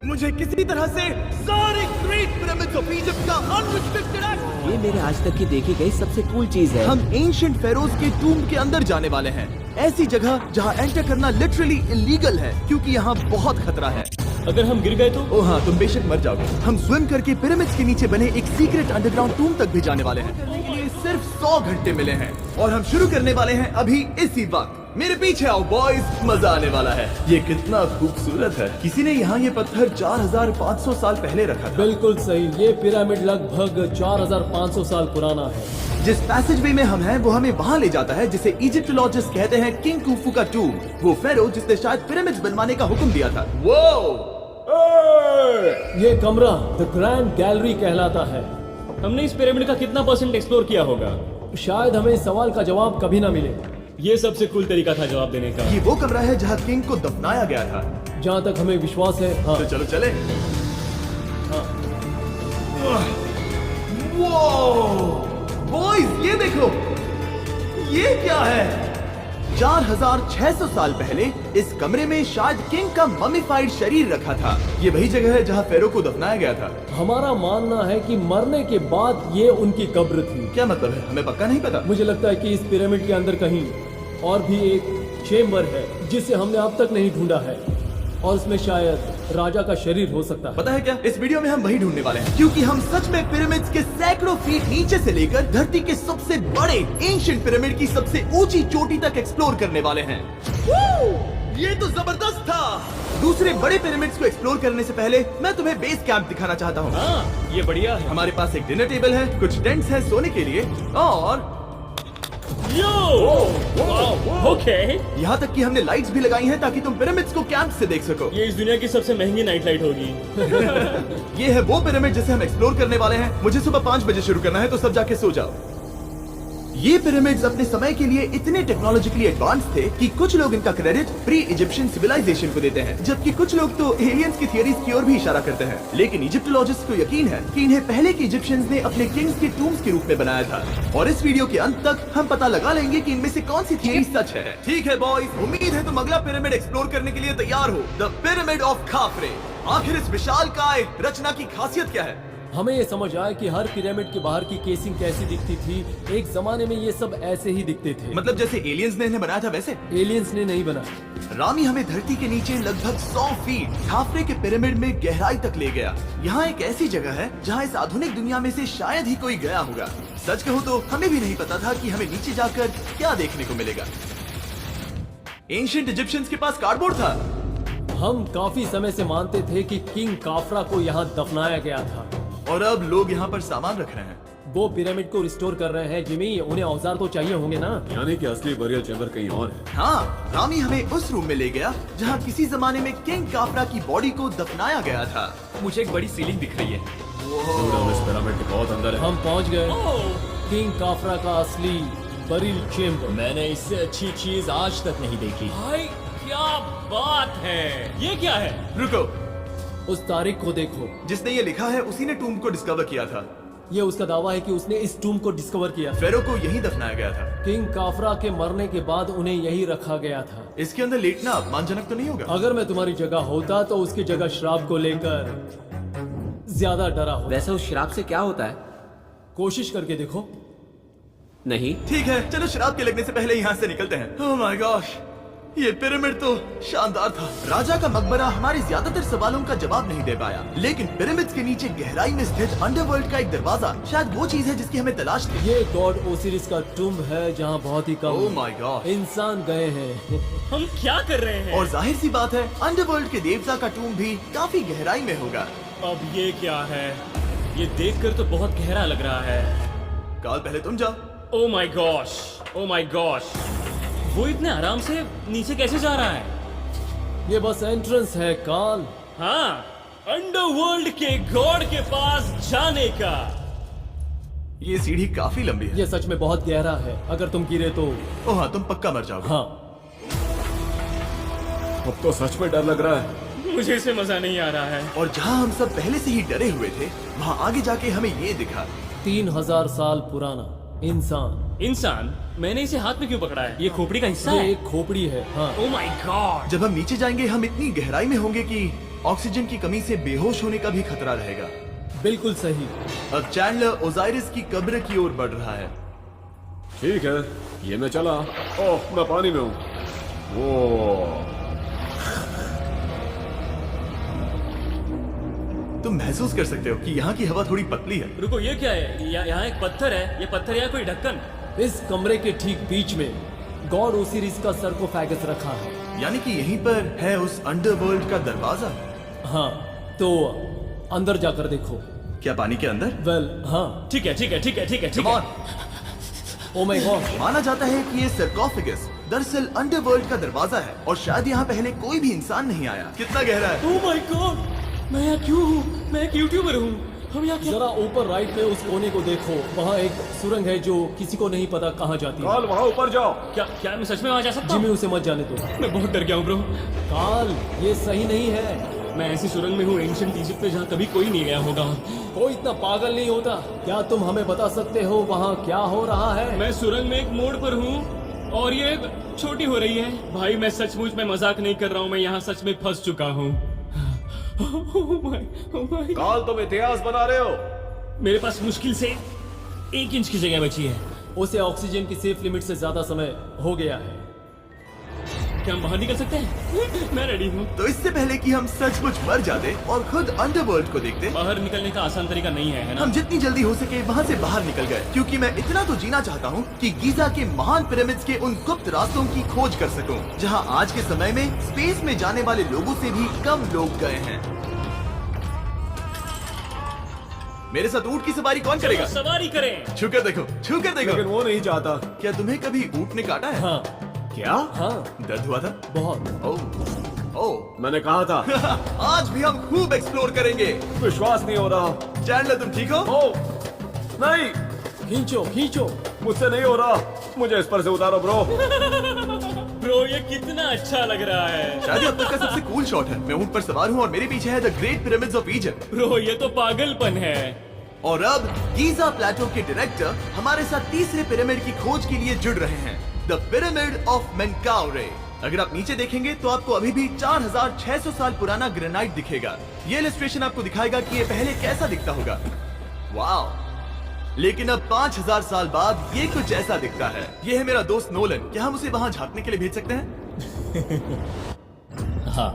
मुझे किसी तरह से सारे ग्रेट पिरामिड्स ऑफ इजिप्ट का अनरिस्ट्रिक्टेड एक्सेस। ये मेरे आज तक की देखी गई सबसे कूल चीज है। हम एंशिएंट फेरोज के टूम्ब के अंदर जाने वाले हैं, ऐसी जगह जहां एंटर करना लिटरली इलीगल है क्योंकि यहाँ बहुत खतरा है। अगर हम गिर गए तो? ओह हाँ, तुम बेशक मर जाओगे। हम स्विम करके पिरामिड्स के नीचे बने एक सीक्रेट अंडरग्राउंड टूम तक भी जाने वाले हैं। करने के लिए सिर्फ 100 घंटे मिले हैं और हम शुरू करने वाले हैं अभी इसी वक्त। मेरे पीछे आओ बॉयज, मजा आने वाला है। ये कितना खूबसूरत है। किसी ने यहाँ ये पत्थर 4500 साल पहले रखा था। बिल्कुल सही, ये पिरामिड लगभग 4500 साल पुराना है। जिस पैसेज वे में हम हैं वो हमें वहाँ ले जाता है जिसे इजिप्टोलॉजिस्ट कहते हैं किंग कुफू का टूम, वो फेरो जिसने शायद पिरामिड्स बनवाने का हुक्म दिया था। वो ये कमरा द ग्रैंड गैलरी कहलाता है। हमने इस पिरामिड का कितना % एक्सप्लोर किया होगा? शायद हमें इस सवाल का जवाब कभी ना मिले। ये सबसे कूल तरीका था जवाब देने का। ये वो कमरा है जहाँ किंग को दफनाया गया था, जहाँ तक हमें विश्वास है। हाँ। तो चलो चले। हाँ। बॉयज ये देखो, ये क्या है? 4600 साल पहले इस कमरे में शायद किंग का ममीफाइड शरीर रखा था। ये वही जगह है जहाँ फेरो को दफनाया गया था। हमारा मानना है कि मरने के बाद ये उनकी कब्र थी। क्या मतलब है? हमें पक्का नहीं पता। मुझे लगता है कि इस पिरामिड के अंदर कहीं और भी एक चेम्बर है जिसे हमने अब तक नहीं ढूंढा है, और इसमें शायद राजा का शरीर हो सकता है। पता है क्या, इस वीडियो में हम वही ढूंढने वाले हैं क्योंकि हम सच में पिरामिड्स के सैकड़ों फीट नीचे से लेकर धरती के सबसे बड़े एंशिएंट पिरामिड की सबसे ऊंची चोटी तक एक्सप्लोर करने वाले हैं। ये तो जबरदस्त था। दूसरे बड़े पिरामिड्स को एक्सप्लोर करने से पहले मैं तुम्हें बेस कैंप दिखाना चाहता हूँ। हाँ, ये बढ़िया है। हमारे पास एक डिनर टेबल है, कुछ टेंट्स हैं सोने के लिए, और ओके। यहाँ तक कि हमने लाइट्स भी लगाई हैं ताकि तुम पिरामिड्स को कैंप से देख सको। ये इस दुनिया की सबसे महंगी नाइट लाइट होगी। ये है वो पिरामिड जिसे हम एक्सप्लोर करने वाले हैं। मुझे सुबह 5 बजे शुरू करना है, तो सब जाके सो जाओ। ये पिरामिड्स अपने समय के लिए इतने टेक्नोलॉजिकली एडवांस थे कि कुछ लोग इनका क्रेडिट प्री इजिप्शियन सिविलाइजेशन को देते हैं, जबकि कुछ लोग तो एलियंस की थियरीज की ओर भी इशारा करते हैं। लेकिन इजिप्टोलॉजिस्ट को यकीन है कि इन्हें पहले के इजिप्शियंस ने अपने किंग्स के टूम्स के रूप में बनाया था। और इस वीडियो के अंत तक हम पता लगा लेंगे कि इनमें से कौन सी थियरी सच है। ठीक है बॉयज, उम्मीद है तुम अगला पिरामिड एक्सप्लोर करने के लिए तैयार हो। The pyramid of खाफरे। आखिर इस विशालकाय रचना की खासियत क्या है? हमें ये समझ आया कि हर पिरामिड के बाहर की केसिंग कैसी दिखती थी। एक जमाने में ये सब ऐसे ही दिखते थे। मतलब जैसे एलियंस ने इन्हें बनाया था वैसे? एलियंस ने नहीं बनाया। रामी हमें धरती के नीचे लगभग 100 फीट खाफरे के पिरामिड में गहराई तक ले गया। यहाँ एक ऐसी जगह है जहाँ इस आधुनिक दुनिया में से शायद ही कोई गया होगा। सच कहूँ तो हमें भी नहीं पता था कि हमें नीचे जाकर क्या देखने को मिलेगा। एंशिएंट इजिप्शियंस के पास कार्डबोर्ड था। हम काफी समय से मानते थे कि किंग काफरा को यहाँ दफनाया गया था, और अब लोग यहाँ पर सामान रख रहे हैं। वो पिरामिड को रिस्टोर कर रहे हैं। जिमी, उन्हें औजार तो चाहिए होंगे ना? यानी कि असली बरियल चैम्बर कहीं और है। हाँ, रामी हमें उस रूम में ले गया जहाँ किसी जमाने में किंग काफरा की बॉडी को दफनाया गया था। मुझे एक बड़ी सीलिंग दिख रही है। हम इस पिरामिड के बहुत अंदर है। हम पहुँच गए किंग काफरा का असली बरिल चेम्बर। मैंने इससे अच्छी चीज आज तक नहीं देखी। भाई क्या बात है! ये क्या है? रुको, उस तारीख को देखो। जिसने ये लिखा है उसी ने टूम्ब को डिस्कवर किया था। ये उसका दावा है कि उसने इस टूम को डिस्कवर किया। फेरो को यहीं दफनाया गया था। किंग काफरा के मरने के बाद उन्हें यही रखा गया था। इसके अंदर लेटना अपमानजनक तो नहीं होगा? अगर मैं तुम्हारी जगह होता तो उसकी जगह श्राप को लेकर ज्यादा डरा हो। वैसे उस शराब से क्या होता है? कोशिश करके देखो। नहीं। ठीक है, चलो शराब के लगने से पहले यहाँ से निकलते हैं। ओह माय गॉश, ये पिरामिड तो शानदार था। राजा का मकबरा हमारे ज्यादातर सवालों का जवाब नहीं दे पाया, लेकिन पिरामिड्स के नीचे गहराई में स्थित अंडरवर्ल्ड का एक दरवाजा शायद वो चीज है जिसकी हमें तलाश थी। ये गॉड ओसिरिस का टूम है जहाँ बहुत ही कम ओह माय गॉड इंसान गए हैं। हम क्या कर रहे हैं? और जाहिर सी बात है अंडरवर्ल्ड के देवता का टूम भी काफी गहराई में होगा। अब ये क्या है? ये देखकर तो बहुत गहरा लग रहा है। काल पहले तुम जाओ। Oh my gosh, oh my gosh, वो इतने आराम से नीचे कैसे जा रहा है? ये बस एंट्रेंस है काल। हाँ, अंडरवर्ल्ड के गॉड के पास जाने का। ये सीढ़ी काफी लंबी है। ये सच में बहुत गहरा है। अगर तुम गिरे तो ओह हाँ, तुम पक्का मर जाओगे। हाँ। अब तो सच में डर लग रहा है। मुझे इससे मजा नहीं आ रहा है। और जहाँ हम सब पहले से ही डरे हुए थे, वहाँ आगे जाके हमें ये दिखा। 3000 साल पुराना इंसान। इंसान? मैंने इसे हाथ में क्यों पकड़ा है? ये खोपड़ी का हिस्सा ये है? एक खोपड़ी है। हाँ। Oh my God! जब हम नीचे जाएंगे हम इतनी गहराई में होंगे कि ऑक्सीजन की कमी से बेहोश होने का भी खतरा रहेगा। बिल्कुल सही। अब चैंडलर ओजाइरिस की कब्र की ओर बढ़ रहा है। ठीक है, ये मैं चला। ओह, मैं पानी में हूँ। वो तुम महसूस कर सकते हो कि यहाँ की हवा थोड़ी पतली है। रुको, ये क्या है? यहाँ एक पत्थर है। ये पत्थर या कोई ढक्कन? इस कमरे के ठीक बीच में गॉड ओसिरिस का सरकोफेगस रखा है। यानी कि यहीं पर है उस अंडरवर्ल्ड का दरवाजा। हाँ, तो अंदर जाकर देखो। क्या पानी के अंदर? वेल, हाँ। ठीक है, ठीक है, ठीक है, ठीक है, ठीक Come है। on। Oh my God. माना जाता है कि ये सरकोफेगस दरअसल अंडरवर्ल्ड का दरवाजा है और शायद यहाँ पहले कोई भी इंसान नहीं आया। कितना गहरा है? ओह माय गॉड, मैं यहाँ क्यों हूँ? मैं एक यूट्यूबर हूँ। हम यहाँ क्या? जरा ऊपर राइट में उस कोने को देखो, वहाँ एक सुरंग है जो किसी को नहीं पता कहाँ जाती है। काल, वहाँ ऊपर जाओ। क्या मैं सच में वहाँ जा सकता जिमी, हूँ? उसे मत जाने दो। मैं बहुत डर गया हूँ ब्रो। काल, ये सही नहीं है। मैं ऐसी सुरंग में हूँ एंशिएंट इजिप्ट में जहाँ कभी कोई नहीं गया होगा। कोई इतना पागल नहीं होता। क्या तुम हमें बता सकते हो वहाँ क्या हो रहा है? मैं सुरंग में एक मोड़ पर हूँ और ये छोटी हो रही है। भाई मैं सचमुच में मजाक नहीं कर रहा हूँ, मैं यहाँ सच में फंस चुका हूँ। Oh my। काल, तुम इतिहास बना रहे हो। मेरे पास मुश्किल से 1 इंच की जगह बची है। उसे ऑक्सीजन की सेफ लिमिट से ज्यादा समय हो गया है। क्या हम बाहर निकल सकते हैं? मैं रेडी हूँ। तो इससे पहले कि हम सचमुच मर जाते और खुद अंडरवर्ल्ड को देखते, बाहर निकलने का आसान तरीका नहीं है ना? हम जितनी जल्दी हो सके वहाँ से बाहर निकल गए, क्योंकि मैं इतना तो जीना चाहता हूँ कि गीजा के महान पिरामिड्स के उन गुप्त रास्तों की खोज कर सकूं, जहाँ आज के समय में स्पेस में जाने वाले लोगों से भी कम लोग गए हैं। मेरे साथ ऊंट की सवारी कौन करेगा? चलो सवारी करें। छूकर देखो, छूकर देखो। लेकिन वो नहीं चाहता। क्या तुम्हें कभी ऊंट ने काटा है? हाँ क्या? हाँ, दर्द हुआ था? बहुत। ओह ओह। मैंने कहा था। आज भी हम खूब एक्सप्लोर करेंगे। विश्वास नहीं हो रहा। चैंडलर, तुम ठीक हो? ओह, नहीं, खींचो खींचो। मुझसे नहीं हो रहा। मुझे इस पर से उतारो ब्रो। ब्रो ये कितना अच्छा लग रहा है। शायद ये अब तक का सबसे कूल शॉट है। मैं ऊंट पर सवार हूँ और मेरे पीछे है the great pyramids of Egypt. Bro ये तो पागलपन है। और अब गीजा प्लेटो के डायरेक्टर हमारे साथ तीसरे पिरामिड की खोज के लिए जुड़ रहे हैं, द पिरामिड ऑफ मेनकाउरे। अगर आप नीचे देखेंगे तो आपको अभी भी 4600 साल पुराना ग्रेनाइट दिखेगा। ये इलस्ट्रेशन आपको दिखाएगा कि ये पहले कैसा दिखता होगा। वाह! लेकिन अब 5000 साल बाद ये कुछ ऐसा दिखता है। ये है मेरा दोस्त नोलन। क्या हम उसे वहाँ झांकने के लिए भेज सकते हैं? हाँ,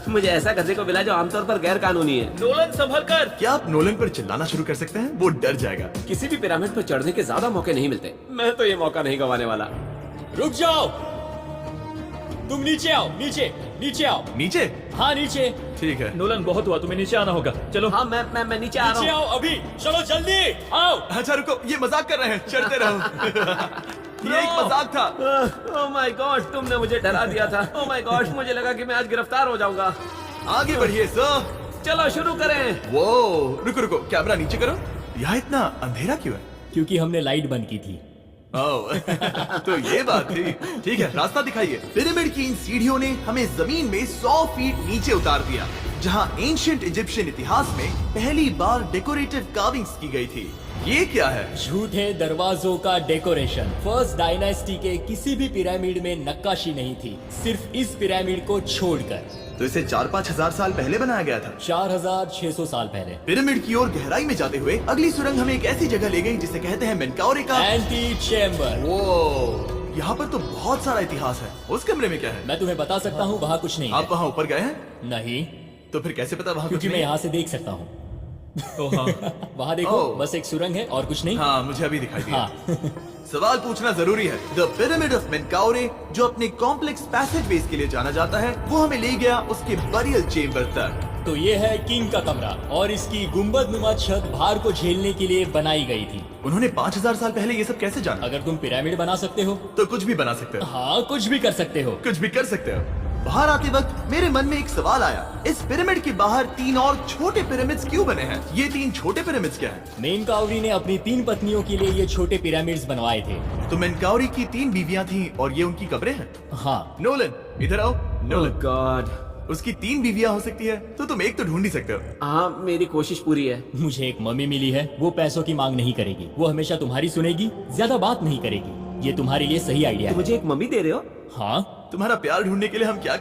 मुझे ऐसा करने को मिला जो आमतौर पर गैर कानूनी है। नोलन संभल कर। क्या आप नोलन पर चिल्लाना शुरू कर सकते हैं? वो डर जाएगा। किसी भी पिरामिड पर चढ़ने के ज्यादा मौके नहीं मिलते। मैं तो ये मौका नहीं गंवाने वाला। रुक जाओ। तुम नीचे आओ, नीचे नीचे आओ। नीचे? हाँ नीचे। ठीक है। नोलन बहुत हुआ, तुम्हें नीचे आना होगा। चलो हाँ मैं नीचे आ नीचे रहा हूँ। आओ अभी, चलो जल्दी आओ। अच्छा रुको, ये मजाक कर रहे हैं। चढ़ते रहो। ये एक मजाक था। ओह माय गॉड, तुमने मुझे डरा दिया था। ओह माय गॉड, मुझे लगा कि मैं आज गिरफ्तार हो जाऊंगा। आगे बढ़िए सर। चलो शुरू करें। वो रुको रुको, कैमरा नीचे करो। यहाँ इतना अंधेरा क्यों है? क्योंकि हमने लाइट बंद की थी। ओह, तो ये बात थी। ठीक है, रास्ता दिखाइए। पिरामिड की इन सीढ़ियों ने हमें जमीन में 100 फीट नीचे उतार दिया, जहाँ एंशिएंट इजिप्शियन इतिहास में पहली बार डेकोरेटिव कार्विंग्स की गई थी। ये क्या है? झूठे दरवाजों का डेकोरेशन। फर्स्ट डायनेस्टी के किसी भी पिरामिड में नक्काशी नहीं थी, सिर्फ इस पिरामिड को छोड़कर। तो इसे 4-5 हजार साल पहले बनाया गया था। 4600 साल पहले। पिरामिड की ओर गहराई में जाते हुए अगली सुरंग हमें एक ऐसी जगह ले गई जिसे कहते हैं मेनकाउरे का एंटी चेम्बर। वो यहाँ पर तो बहुत सारा इतिहास है। उस कमरे में क्या है? मैं तुम्हें बता सकता हूँ, वहाँ कुछ नहीं आप है। वहाँ ऊपर गए हैं? नहीं, तो फिर कैसे पता वहाँ कुछ क्योंकि मैं नहीं है? यहाँ से देख सकता हूँ। तो हाँ वहाँ देखो, ओह। बस एक सुरंग है और कुछ नहीं। हाँ, मुझे अभी दिखाई दिया। हाँ। सवाल पूछना जरूरी है। द पिरामिड ऑफ मेनकाउरे, जो अपने कॉम्प्लेक्स पैसेजवेज के लिए जाना जाता है, वो हमें ले गया उसके बरियल चेम्बर तक। तो ये है किंग का कमरा और इसकी गुंबदनुमा छत भार को झेलने के लिए बनाई गई थी। उन्होंने 5000 साल पहले ये सब कैसे जाना? अगर तुम पिरामिड बना सकते हो तो कुछ भी बना सकते हो। हाँ, कुछ भी कर सकते हो। कुछ भी कर सकते हो। बाहर आते वक्त मेरे मन में एक सवाल आया, इस पिरामिड के बाहर 3 और छोटे पिरामिड्स क्यों बने हैं? ये 3 छोटे पिरामिड्स क्या हैं? मेनकाउरी ने अपनी 3 पत्नियों के लिए ये छोटे पिरामिड्स बनवाए थे। तो मेनकाउरी की 3 बीवियां थीं और ये उनकी कब्रें हैं। हाँ, नोलन, इधर आओ। Nolan, God. उसकी 3 बीवियां हो सकती है, तो तुम एक तो ढूंढ ही सकते हो। हाँ, मेरी कोशिश पूरी है। मुझे एक मम्मी मिली है, वो पैसों की मांग नहीं करेगी, वो हमेशा तुम्हारी सुनेगी, ज्यादा बात नहीं करेगी। ये तुम्हारे लिए सही आइडिया है। मुझे एक मम्मी दे रहे हो? हाँ, तुम्हारा प्यार ढूंढने के लिए हम क्या